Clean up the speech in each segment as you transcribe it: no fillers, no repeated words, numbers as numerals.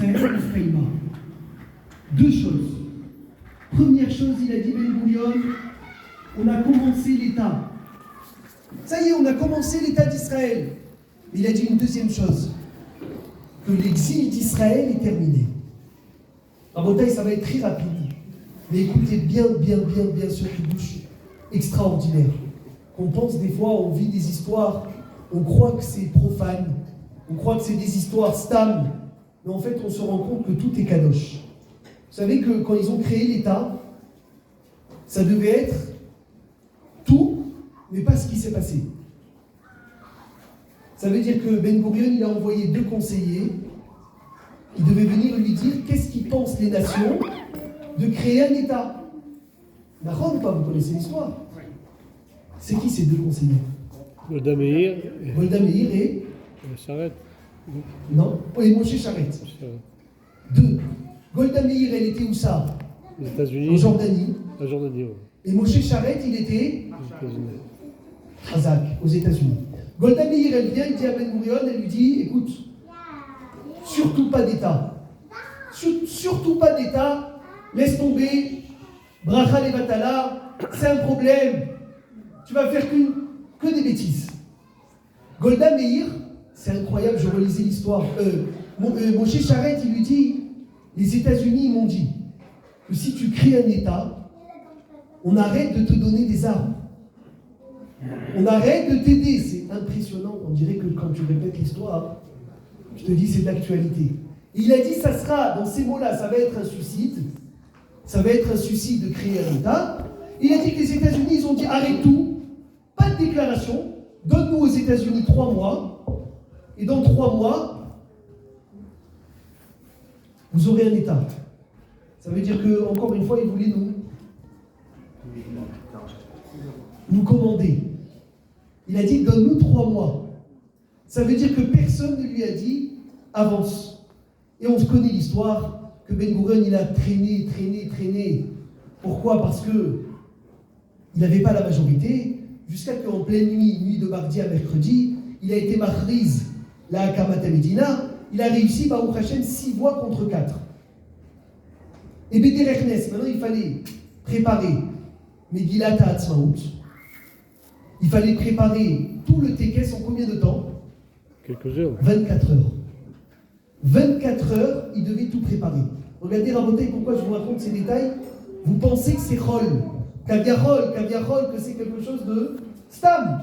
Israël Ufreima. Deux choses. Première chose, il a dit Ben Gurion, on a commencé l'État. Ça y est, on a commencé l'État d'Israël. Mais il a dit une deuxième chose, que l'exil d'Israël est terminé. En Bretagne, ça va être très rapide. Mais écoutez bien sur une bouche extraordinaire. On pense des fois, on vit des histoires, on croit que c'est profane, on croit que c'est des histoires stam, mais en fait, on se rend compte que tout est kadosh. Vous savez que quand ils ont créé l'État, ça devait être tout, mais pas ce qui s'est passé. Ça veut dire que Ben Gurion, il a envoyé 2 conseillers qui devaient venir lui dire qu'est-ce qu'ils pensent les nations de créer un État. D'accord ou pas? Vous connaissez l'histoire. C'est qui ces 2 conseillers? Golda Meir. Golda Meir et Charette. Non, et Moshe Charette. 2. Golda Meir, elle était où ça? Aux États-Unis. En Jordanie. En Jordanie, oui. Et Moshe Charette, il était Aux États-Unis. Hazak, aux États-Unis. Golda Meir, elle vient, elle dit à Ben Gurion, elle lui dit, écoute, surtout pas d'État. Surtout pas d'État, laisse tomber, bracha levatala, c'est un problème. Tu vas faire que des bêtises. Golda Meir, c'est incroyable, je relisais l'histoire. Moshe Charette, il lui dit, les États-Unis m'ont dit que si tu crées un État, on arrête de te donner des armes. On arrête de t'aider. C'est impressionnant. On dirait que quand tu répètes l'histoire, je te dis c'est de l'actualité. Et il a dit, ça sera, dans ces mots-là, ça va être un suicide. Ça va être un suicide de créer un État. Il a dit que les États-Unis, ils ont dit, arrête tout. Pas de déclaration. Donne-nous aux États-Unis 3 mois. Et dans 3 mois, vous aurez un État. Ça veut dire que, encore une fois, ils voulaient nous commander. Il a dit, donne-nous 3 mois. Ça veut dire que personne ne lui a dit, avance. Et on se connaît l'histoire, que Ben Gurion, il a traîné. Pourquoi? Parce que il n'avait pas la majorité, jusqu'à qu'en pleine nuit de mardi à mercredi, il a été machriz, la Hakamat Medina, il a réussi, Baruch Hashem, 6 voix contre 4. Et Bederech Nes, maintenant il fallait préparer Megillat HaAtzmaut. Il fallait préparer tout le Tekes en combien de temps? Quelques heures. 24 heures. 24 heures, il devait tout préparer. Regardez, Rabotai, pourquoi je vous raconte ces détails? Vous pensez que c'est Chol, Kaviarol, que c'est quelque chose de Stam.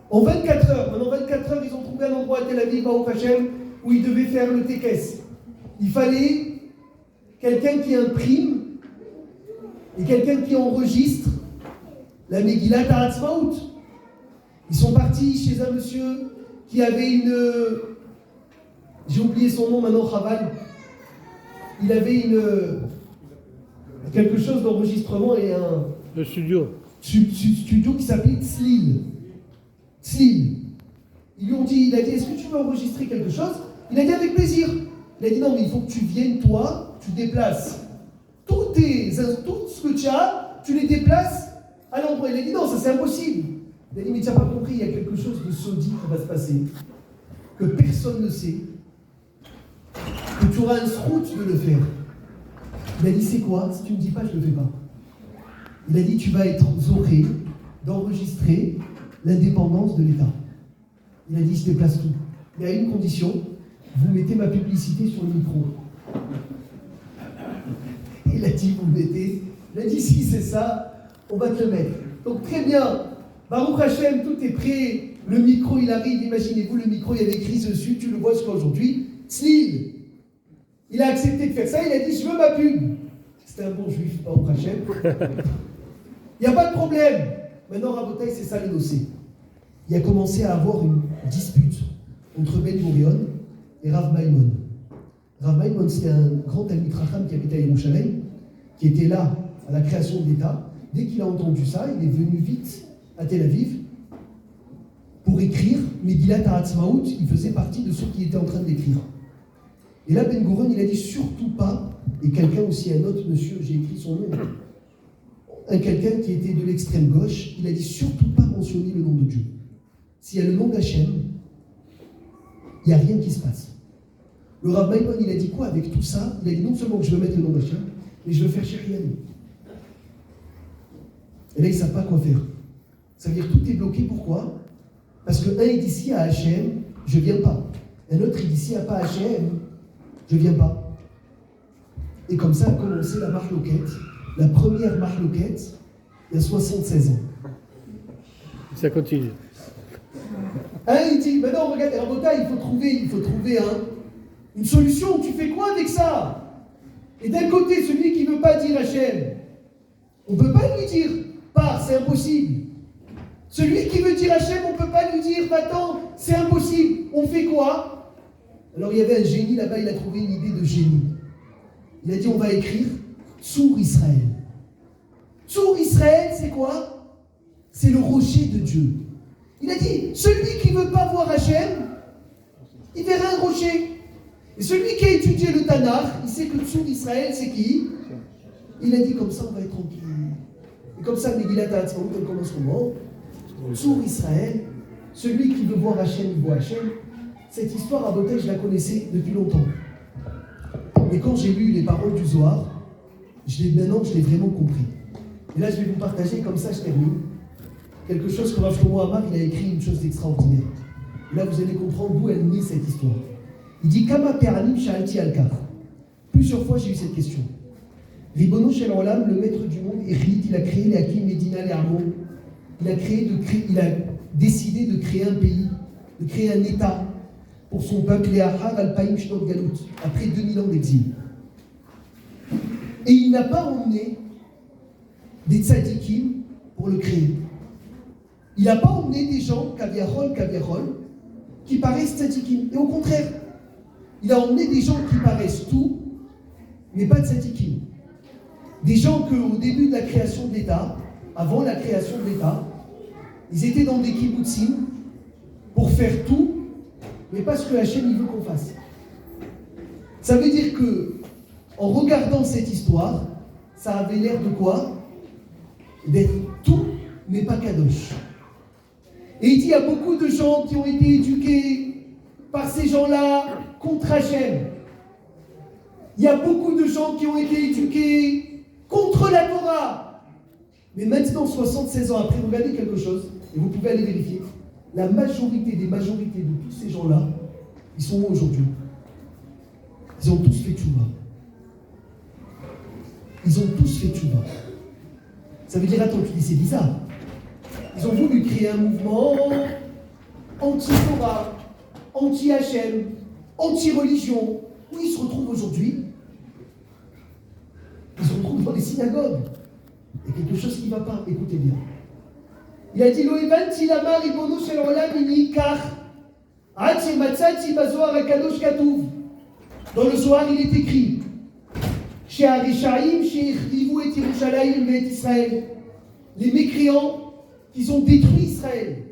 En 24 heures, maintenant 24 heures, ils ont trouvé un endroit à Tel Aviv, Baruch Hashem, où ils devaient faire le Tekes. Il fallait quelqu'un qui imprime et quelqu'un qui enregistre la Megillat HaAtzmaut. Ils sont partis chez un monsieur qui avait une... J'ai oublié son nom maintenant, Chaval. Il avait quelque chose d'enregistrement et un... Le studio. Studio qui s'appelait Tzlil. Ils lui ont dit, il a dit, est-ce que tu veux enregistrer quelque chose? Il a dit, avec plaisir. Il a dit, non, mais il faut que tu viennes, toi, tu déplaces tout ce que tu as, tu les déplaces à l'endroit. Il a dit, non, ça c'est impossible. Il a dit, mais tu n'as pas compris, il y a quelque chose de saudi qui va se passer, que personne ne sait, que tu auras un srout de le faire. Il a dit, c'est quoi? Si tu ne me dis pas, je ne le fais pas. Il a dit, tu vas être zoré d'enregistrer l'indépendance de l'État. Il a dit, je déplace tout. Il y a une condition, vous mettez ma publicité sur le micro. Il a dit, vous mettez. Il a dit, si c'est ça, on va te le mettre. Donc très bien, Baruch Hashem, tout est prêt. Le micro, il arrive, imaginez-vous, le micro, il y avait écrit dessus, tu le vois jusqu'à aujourd'hui. Tzlil. Il a accepté de faire ça, il a dit, je veux ma pub. C'était un bon juif, Baruch Hashem. Il n'y a pas de problème. Maintenant, Rabotai, c'est ça le dossier. Il a commencé à avoir une dispute entre Ben Gurion et Rav Maimon. Rav Maimon, c'était un grand Talmid Chacham qui habitait à Yerushalayim, qui était là à la création de l'État. Dès qu'il a entendu ça, il est venu vite à Tel Aviv pour écrire Megillat HaAtzmaut. Il faisait partie de ceux qui étaient en train d'écrire. Et là, Ben Gurion, il a dit surtout pas, et quelqu'un aussi, un autre monsieur, j'ai écrit son nom, quelqu'un qui était de l'extrême gauche, il a dit surtout pas mentionner le nom de Dieu. S'il y a le nom d'Hachem, il n'y a rien qui se passe. Le Rav Maimon, il a dit quoi avec tout ça? Il a dit non seulement que je veux mettre le nom d'Hachem, mais je veux faire Shérian. Et là, ils ne savent pas quoi faire. Ça veut dire que tout est bloqué, pourquoi? Parce qu'un il dit si à Hachem, je ne viens pas. Un autre, il dit si à pas Hachem, je ne viens pas. Et comme ça a commencé la marloquette, la première marloquette, il y a 76 ans. Ça continue. Il dit, maintenant, regarde, Rabota, il faut trouver une solution. Tu fais quoi avec ça? Et d'un côté, celui qui ne veut pas dire Hachem, on ne peut pas lui dire, pars, c'est impossible. Celui qui veut dire Hachem, on ne peut pas lui dire, va-t'en, c'est impossible. On fait quoi? Alors il y avait un génie là-bas, il a trouvé une idée de génie. Il a dit, on va écrire Tsur Israël. Tsur Israël, c'est quoi? C'est le rocher de Dieu. Il a dit, celui qui ne veut pas voir Hachem, il verra un rocher. Et celui qui a étudié le Tanakh, il sait que Tsur Israël, c'est qui? Il a dit, comme ça, on va être tranquille. Et comme ça, Megillat Ha'atzmaut, elle commence comment? Tsur Israël, celui qui veut voir Hachem, il voit Hachem. Cette histoire à Botel, je la connaissais depuis longtemps. Mais quand j'ai lu les paroles du Zohar, maintenant, je l'ai vraiment compris. Et là, je vais vous partager, comme ça, je termine. Quelque chose que Rav Shlomo Amar, il a écrit une chose d'extraordinaire. Et là, vous allez comprendre d'où elle naît cette histoire. Il dit Kama Peranim Sha'alti Alkar. Plusieurs fois, j'ai eu cette question. Ribono Shel Olam, le maître du monde, Echit, il a créé les Hakim Medina les Amo. Il a décidé de créer un pays, de créer un État pour son peuple, les Ahar Alpaim Shnot Galut, après 2000 ans d'exil. Et il n'a pas emmené des tzadikim pour le créer. Il n'a pas emmené des gens, kaviarol, qui paraissent tzadikim. Et au contraire, il a emmené des gens qui paraissent tout, mais pas tzadikim. Des gens qu'au début de la création de l'État, avant la création de l'État, ils étaient dans des kibbutzim pour faire tout, mais pas ce que Hachem il veut qu'on fasse. Ça veut dire que, en regardant cette histoire, ça avait l'air de quoi? D'être tout, mais pas kadosh. Et il dit, il y a beaucoup de gens qui ont été éduqués par ces gens-là contre Hachem. Il y a beaucoup de gens qui ont été éduqués contre la Torah. Mais maintenant, 76 ans après, regardez quelque chose, et vous pouvez aller vérifier. La majorité des majorités de tous ces gens-là, ils sont où aujourd'hui? Ils ont tous fait tchouva. Ils ont tous fait tchouva. Ça veut dire, attends, tu dis, c'est bizarre. Ils ont voulu créer un mouvement anti-Torah, anti-Hachem, anti-religion. Où ils se retrouvent aujourd'hui? Ils se retrouvent dans les synagogues. Il y a quelque chose qui ne va pas, écoutez bien. Il a dit Loevanti lama ribono shel olam ini kach ad shematzati bazohar hakadosh katuv. Dans le Zohar, il est écrit chez Arishaim, chez Irivou et Yerushalayim et Israël, les mécréants qui ont détruit Israël,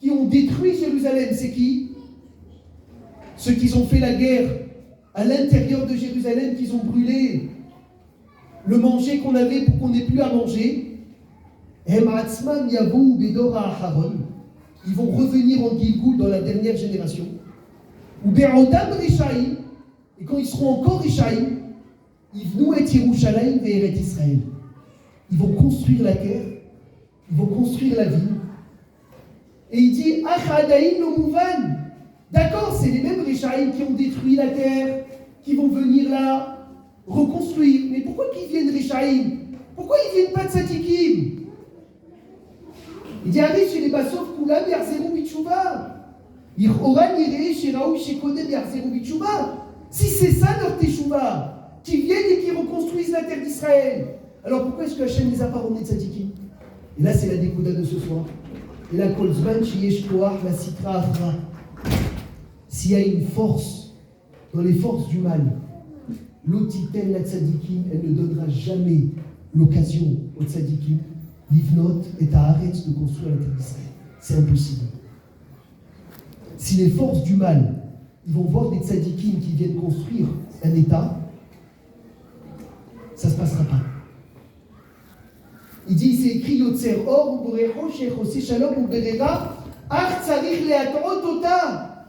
qui ont détruit Jérusalem, c'est qui? Ceux qui ont fait la guerre à l'intérieur de Jérusalem, qui ont brûlé le manger qu'on avait pour qu'on n'ait plus à manger. Ils vont revenir en Gilgoul dans la dernière génération. Ou Be'odam Rishaïm, et quand ils seront encore Rishaïm, ils vont être Yerushalayim et Israël. Ils vont construire la terre, ils vont construire la ville. Et il dit Achadaïm no Mouvan. D'accord, c'est les mêmes Rishaïm qui ont détruit la terre, qui vont venir là reconstruire. Mais pourquoi qu'ils viennent Rishaïm? Pourquoi ils viennent pas de Tzadikim? Il dit arrive chez les Bassov Koulam Yarzerou Bichouva. Yichoran Yirei Sheraou Shekodem Yarzerou Bichouva. Si c'est ça leur Teshouva, qui viennent et qui reconstruisent la terre d'Israël, alors pourquoi est-ce que Hachem les a pas ramenés de Tzadikim? Et là c'est la découda de ce soir. Et là Kolzman Sheyesh Koach la Sitra Afra. S'il y a une force dans les forces du mal, l'Otiten la Tzadikim, elle ne donnera jamais l'occasion aux Tzadikim Livnot et à arrêter de construire la terre d'Israël. C'est impossible. Si les forces du mal, ils vont voir des tzadikim qui viennent construire un État, ça ne se passera pas. Il dit, c'est écrit Yotzer Or, ou Borecho, Sheikh Osé Shalom, ou Berera, Ach Tzarich Leatorot Ota.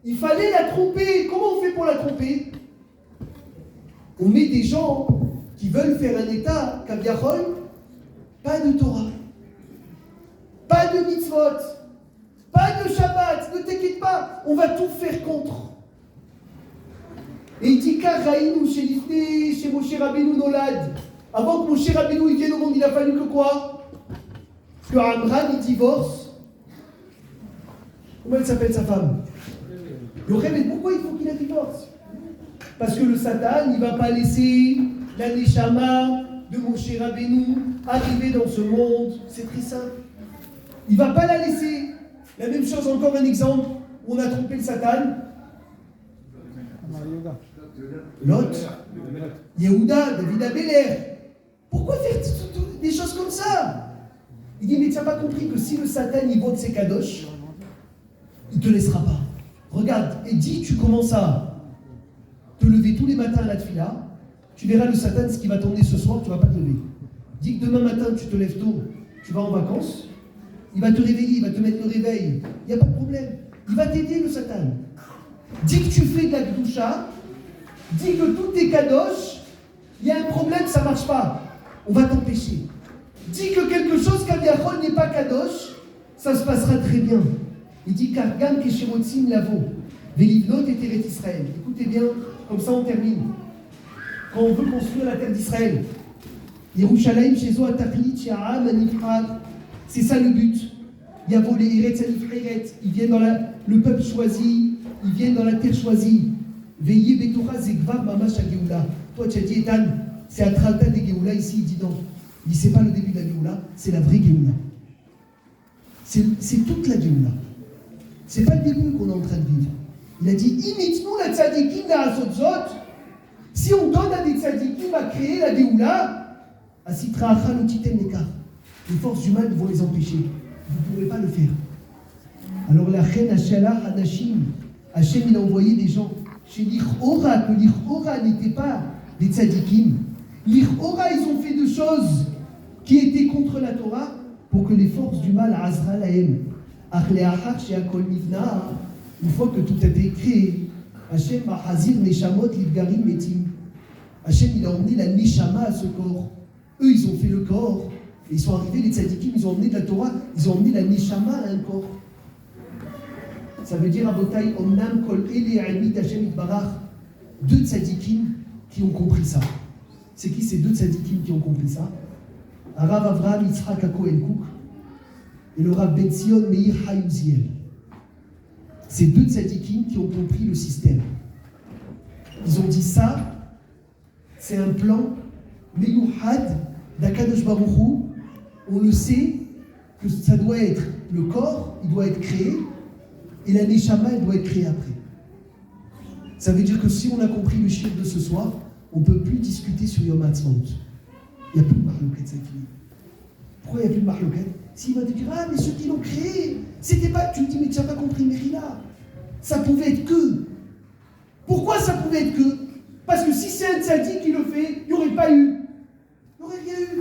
Il fallait la tromper. Comment on fait pour la tromper? On met des gens qui veulent faire un État, Kaviachol, pas de Torah, pas de mitzvot, pas de Shabbat, ne t'inquiète pas, on va tout faire contre. Et il dit Karaïnou chez Lifné, chez Moshe Rabbeinu Nolad. Avant que Moshe Rabbeinu vienne au monde, il a fallu que quoi? Que Amram il divorce. Comment elle s'appelle sa femme? Yocheved. Mais pourquoi il faut qu'il la divorce? Parce que le Satan, il ne va pas laisser la Neshama de Moshe Rabbeinu arriver dans ce monde. C'est très simple. Il ne va pas la laisser. La même chose, encore un exemple, où on a trompé le Satan. Lot, Yehuda, David Abeler. Pourquoi faire des choses comme ça? Il dit, mais tu n'as pas compris que si le Satan il vote ses kadosh, il ne te laissera pas. Regarde, et dis, tu commences à te lever tous les matins à la tfila, tu verras le Satan, ce qui va t'emmener ce soir, tu ne vas pas te lever. Dis que demain matin, tu te lèves tôt, tu vas en vacances, il va te réveiller, il va te mettre le réveil, il n'y a pas de problème. Il va t'aider, le Satan. Dis que tu fais de la gdoucha, dis que toutes tes kadosh, il y a un problème, ça ne marche pas. On va t'empêcher. Dis que quelque chose qu'Aviachol n'est pas kadosh, ça se passera très bien. Il dit Kargam Kesherotzim Lavo, Velivnot et Teret Israël. Écoutez bien, comme ça on termine. Quand on veut construire la terre d'Israël, Yerushalayim Shezo Atachlit Sha'am Anifrad, c'est ça le but. Yavo les Eretz Anifreret, ils viennent dans le peuple choisi, ils viennent dans la terre choisie. Veillez Betora Zegvar Mamash Geoula. Toi tu as dit Etan, c'est un tratat des Geoula ici, il dit non. Il dit c'est pas le début de la Geoula, c'est la vraie Geoula. C'est toute la Geoula. C'est pas le début qu'on est en train de vivre. Il a dit imite-nous la tzadikim la asotzot. Si on donne à des tzadikim à créer la Geoula, asitra acha l'otitem nekar. Les forces humaines vont les empêcher. Vous ne pourrez pas le faire. Alors la reine Hashalah Hadashim, Hachem il a envoyé des gens chez l'Ichora, que l'Ichora n'était pas des tzadikim. L'Ichora, ils ont fait des choses qui étaient contre la Torah pour que les forces du mal, Azra Lahem, une fois que tout a été créé, Hachem Mahazir Neshamot Livgarim Metim. Hachem il a emmené la Neshama à ce corps. Eux ils ont fait le corps. Et ils sont arrivés, les tzadikim, ils ont emmené de la Torah, ils ont emmené la Neshama à un corps. Ça veut dire, Abotai, Omnam Kol Ele Amit Hachem Itbarach. Deux tzadikim qui ont compris ça. C'est qui ces deux tzadikim qui ont compris ça? Arav Avraham Yitzhak Akohen Kouk et le Rav Ben Zion Meir Hayuziel. Ces deux tzadikim qui ont compris le système. Ils ont dit ça, c'est un plan Meyuhad d'Akadosh Baruch Hu. On le sait que ça doit être le corps, il doit être créé, et la Neshama, elle doit être créée après. Ça veut dire que si on a compris le chiffre de ce soir, on ne peut plus discuter sur Yom HaAtzmaut. Il n'y a plus de marloquette, ça fini. Pourquoi il n'y a plus de marloquette? S'il va te dire, ah, mais ceux qui l'ont créé, c'était pas. Tu me dis, mais tu n'as pas compris, Mérila. Ça pouvait être que. Pourquoi ça pouvait être que? Parce que si c'est un tzaddik qui le fait, il n'y aurait pas eu. Il n'y aurait rien eu.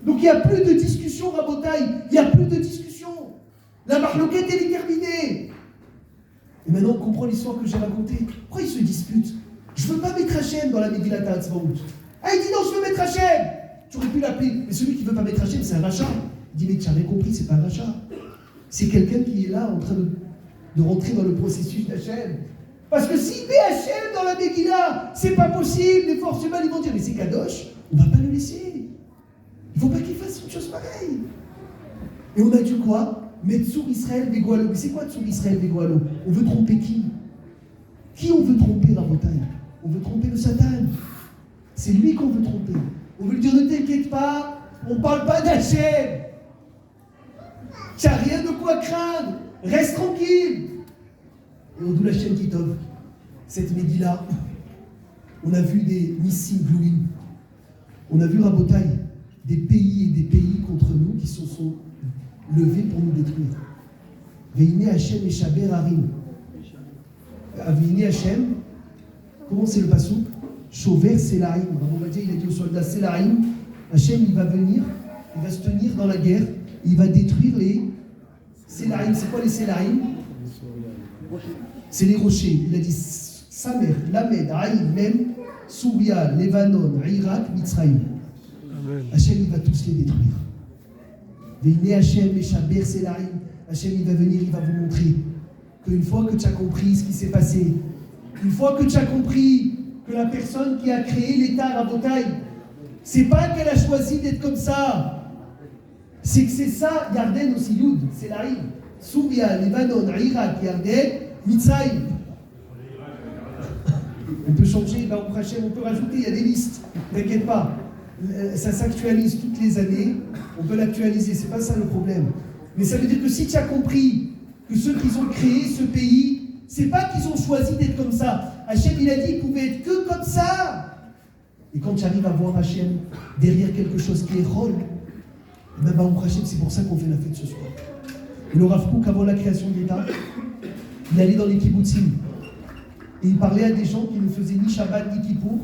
Donc il n'y a plus de discussion, Rabotaï. Il n'y a plus de discussion. La marloquette, elle est terminée. Et maintenant, on comprend l'histoire que j'ai racontée. Pourquoi ils se disputent? Je ne veux pas mettre Hachem dans la Megillat HaAtzmaut. Ah, il dit non, je veux mettre Hachem. Tu aurais pu l'appeler. Mais celui qui ne veut pas mettre Hachem, c'est un rachat. Il dit, mais tu avais compris, c'est pas un rachat. C'est quelqu'un qui est là en train de rentrer dans le processus d'Hachem. Parce que s'il met Hachem dans la Megillah, c'est pas possible. Les forces humaines, ils vont dire, mais c'est Kadosh, on ne va pas le laisser. Il ne faut pas qu'il fasse une chose pareille. Et on a dit quoi? Mettre sur Israël Begoalo. Mais c'est quoi sur Israël Begoalo? On veut tromper qui? Qui on veut tromper, Rabotaï? On veut tromper le Satan. C'est lui qu'on veut tromper. On veut lui dire, ne t'inquiète pas, on ne parle pas d'Hachem. Tu n'as rien de quoi craindre. Reste tranquille. Et on doit la chaîne Kitov. Cette Megillah, on a vu des missiles Glouim. On a vu, Rabotaï, des pays contre nous qui se sont levés pour nous détruire. Veine Hachem et Shaber Harim. Veine Hachem, comment c'est le passouk? Chover Selaim. Rabbi il a dit aux soldats Selaim, Hachem il va venir, il va se tenir dans la guerre, il va détruire les Selaim. C'est quoi les Selaim? C'est les rochers. Il a dit Samer, Lamed, Aïn, Mem, Souria, Lebanon, Irak, Mitzrayim. Hachem, il va tous les détruire. Veine Hachem, Meshaber, Selaim. Hachem, il va venir, il va vous montrer qu'une fois que tu as compris ce qui s'est passé, une fois que tu as compris que la personne qui a créé l'État à Rabotaï, c'est pas qu'elle a choisi d'être comme ça, c'est que c'est ça, Yarden aussi, Yud, c'est la Rime. Souria, Lebanon, Irak, Yarden, Mitzrayim. On peut changer, on peut rajouter, il y a des listes, t'inquiète pas. Ça s'actualise toutes les années, on peut l'actualiser, c'est pas ça le problème. Mais ça veut dire que si tu as compris que ceux qui ont créé ce pays, c'est pas qu'ils ont choisi d'être comme ça. Hachem, il a dit qu'ils pouvaient être que comme ça. Et quand tu arrives à voir Hachem derrière quelque chose qui est rôle, ben Hachem, c'est pour ça qu'on fait la fête ce soir. Et le Rav Kook, avant la création de l'État, il allait dans les kibbutzim. Et il parlait à des gens qui ne faisaient ni Shabbat ni Kippour,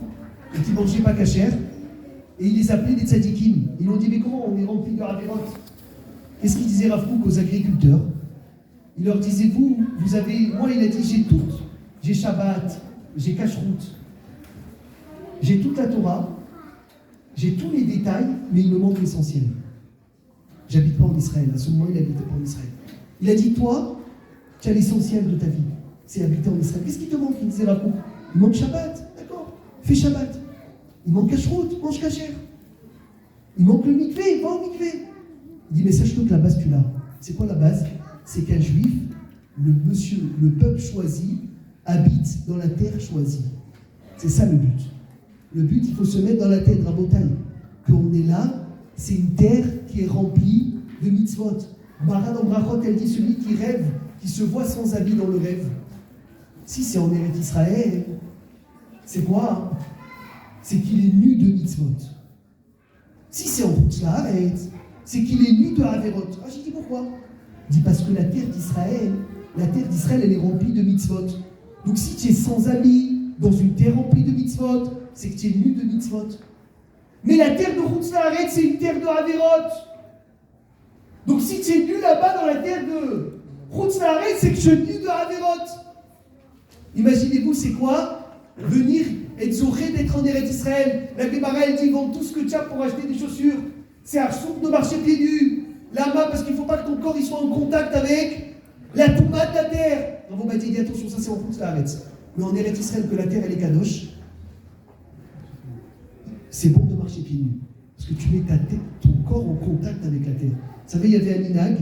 et qui ne mangeaient pas kasher. Et il les appelait des tzadikim. Ils lui ont dit, mais comment on est rempli de Averot? Qu'est-ce qu'il disait Rav Kook aux agriculteurs? Il leur disait, vous avez... Moi, il a dit, j'ai tout. J'ai Shabbat, j'ai Kashrut, j'ai toute la Torah, j'ai tous les détails, mais il me manque l'essentiel. J'habite pas en Israël. À ce moment, il habitait pas en Israël. Il a dit, toi, tu as l'essentiel de ta vie. C'est habiter en Israël. Qu'est-ce qui te manque? Il disait Rav Kook. Il manque Shabbat, d'accord? Fais Shabbat. Il manque Kashrut, mange kasher. Il manque le mikvé, va au mikvé. Il dit, mais sache-le que la base, tu l'as. C'est quoi la base? C'est qu'un juif, le peuple choisi, habite dans la terre choisie. C'est ça le but. Le but, il faut se mettre dans la tête, Rabotaï. Qu'on est là, c'est une terre qui est remplie de mitzvot. Mara dans Brachot, elle dit, celui qui rêve, qui se voit sans habit dans le rêve. Si c'est en Eretz Israël, c'est quoi? C'est qu'il est nu de mitzvot. Si c'est en Hutz, c'est qu'il est nu de Averot. Ah, j'ai dit pourquoi? Il dit parce que la terre d'Israël, elle est remplie de mitzvot. Donc si tu es sans habit, dans une terre remplie de mitzvot, c'est que tu es nu de mitzvot. Mais la terre de Hutz, c'est une terre de Averot. Donc si tu es nu là-bas dans la terre de Hutz, c'est que tu es nu de Averot. Imaginez-vous, c'est quoi? Venir être zoré d'être en Eretz Israël. La Gemara, elle dit, vends tout ce que tu as pour acheter des chaussures. C'est un sourd de marcher pieds nus. Là-bas, parce qu'il ne faut pas que ton corps il soit en contact avec la touma de la terre. On m'a dit, attention, ça c'est en Hutz Laaretz. Mais en Eretz Israël, que la terre elle est kadosh, c'est bon de marcher pieds nus. Parce que tu mets ton corps en contact avec la terre. Vous savez, il y avait un minag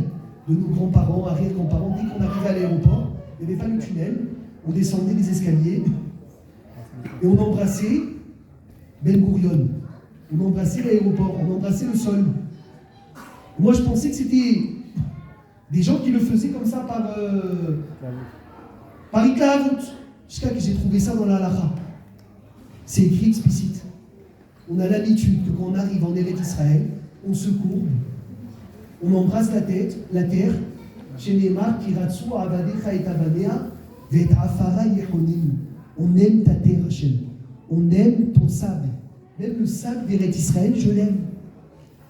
de nos grands-parents, arrière-grands-parents, dès qu'on arrivait à l'aéroport, il n'y avait pas le tunnel, on descendait les escaliers et on embrassait Ben Gurion. On embrassait l'aéroport, on embrassait le sol. Moi, je pensais que c'était des gens qui le faisaient comme ça par Iklavut. Jusqu'à que j'ai trouvé ça dans la halakha. C'est écrit explicite. On a l'habitude que quand on arrive en Eretz Israël, on se courbe, on embrasse la terre. Chez Neymar, Kiratsu, Avadecha et Avanea, Vet Afara Yehonim. On aime ta terre, Hachem. On aime ton sable. Même le sable d'Eretz Israël, je l'aime.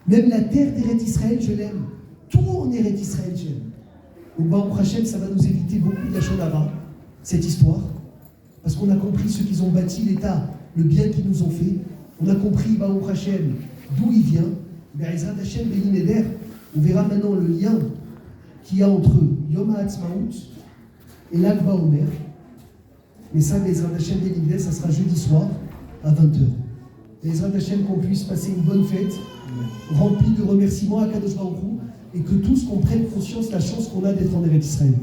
Même la terre d'Eretz Israël, je l'aime. Tout en Eretz Israël, j'aime. Donc, Baruch Hashem, ça va nous éviter beaucoup de la Shonara, cette histoire. Parce qu'on a compris ceux qui ont bâti l'État, le bien qu'ils nous ont fait. On a compris, Baruch Hashem, d'où il vient. Be'ezrat Hashem, Be'in Eder. On verra maintenant le lien qu'il y a entre Yom HaAtzmaut et l'Akba Omer. Mais ça, Be'ezrat Hashem, Be'in Eder, ça sera jeudi soir à 20h. Be'ezrat Hashem, qu'on puisse passer une bonne fête, remplie de remerciements à Kadosh Baruch Hu, et que tous comprennent conscience la chance qu'on a d'être en Eretz Israël.